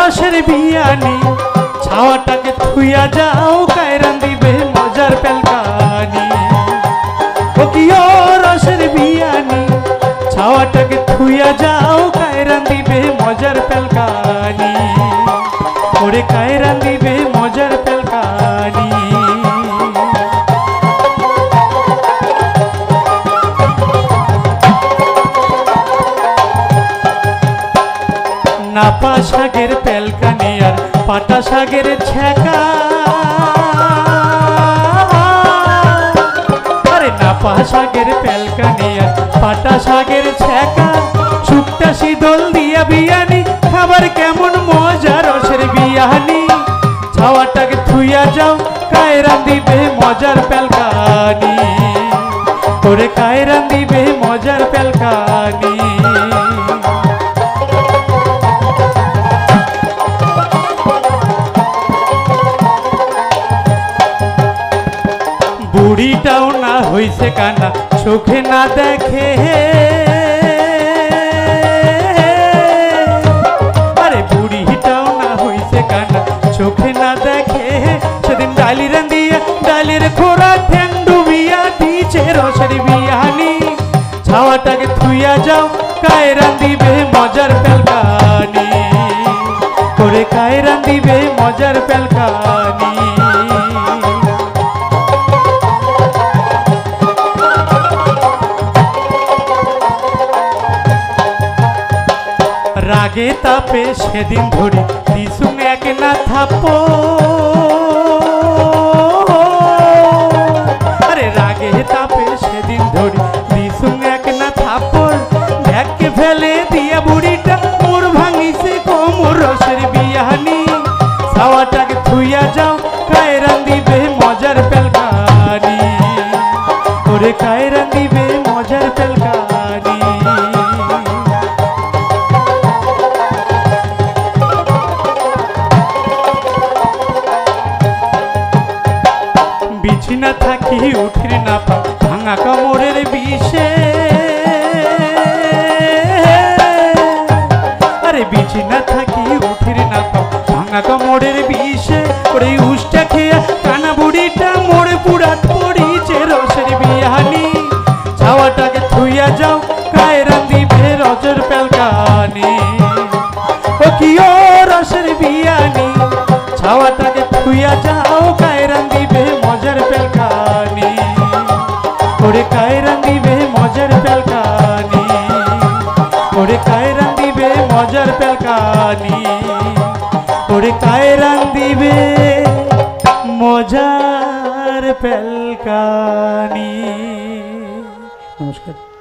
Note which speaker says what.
Speaker 1: রসের বিয়ানি ছাওয়াটাকে থুইয়া যাও কায়রান দিবে মজার পেলকানি ও কি ও রসের বিয়ানি ছাওয়াটাকে থুইয়া যাও কায়রান দিবে মজার পেলকানি ওরে কায়রান দিবে মজার পেলকানি নাপা শাকের পেলকানি আর পাটা শাকের ছ্যাঁকা আরে নাপা শাকের পেলকানি আর পাটা শাকের ছ্যাঁকা শুকটা শীতল দিয়া বিয়ানি খাবার কেমন মজা রসের বিয়ানি ছাওয়াটাকে থুইয়া যাও কায়রান দিবে মজার পেলকানি ওরে কায়রান দিবে মজার পেলকানি বুড়িটাও না হইছে কানা চোখে না দেখে আরে বুড়িটাও না হইছে কানা চোখে না দেখে সেদিন ডালি রান্দিয়া ডালির খোরা ঠ্যাং ডুবিয়া দিছে রসের বিয়ানি ছাওয়াটাকে থুইয়া যাও কায়রান দিবে মজার পেলকানি করে কায়রান দিবে মজার পেলকানি রাগে তাপে সেদিন ধরে দিসুম এক না থাপো আরে রাগে তাপে সেদিন ধরে দিসুম এক না থাপড় ব্যাগকে ফেলে দিয়া বুড়িটা মোর ভাঙিছে কোমর রসের বিয়ানি ছাওয়াটাকে থুইয়া যাও কায়রান দিবে মজার পেলকানি ওরে কায়রান দিবে মজার পেলকানি বিছনা থাকি উঠির না পা ভাঙা কামড়ের বিষে আরে বিছনা থাকি উঠির না পা ভাঙা কামড়ের বিষে ওরে উষ্টা খেয়া কানা বুড়িটা মোড়ে পুরাত পড়িছে রসের বিয়ানি ছাওয়াটাকে থুইয়া যাও কায়রান দিবে রসের পেলকানি ও কি ও রসের বিয়ানি ছাওয়াটাকে থুইয়া যাও কায়রান দিবে মজার পেলকানি ওরে কায়রান দিবে মজার পেলকানি ওরে কায়রান দিবে মজার পেলকানি ওরে কায়রান দিবে মজার পেলকানি। নমস্কার।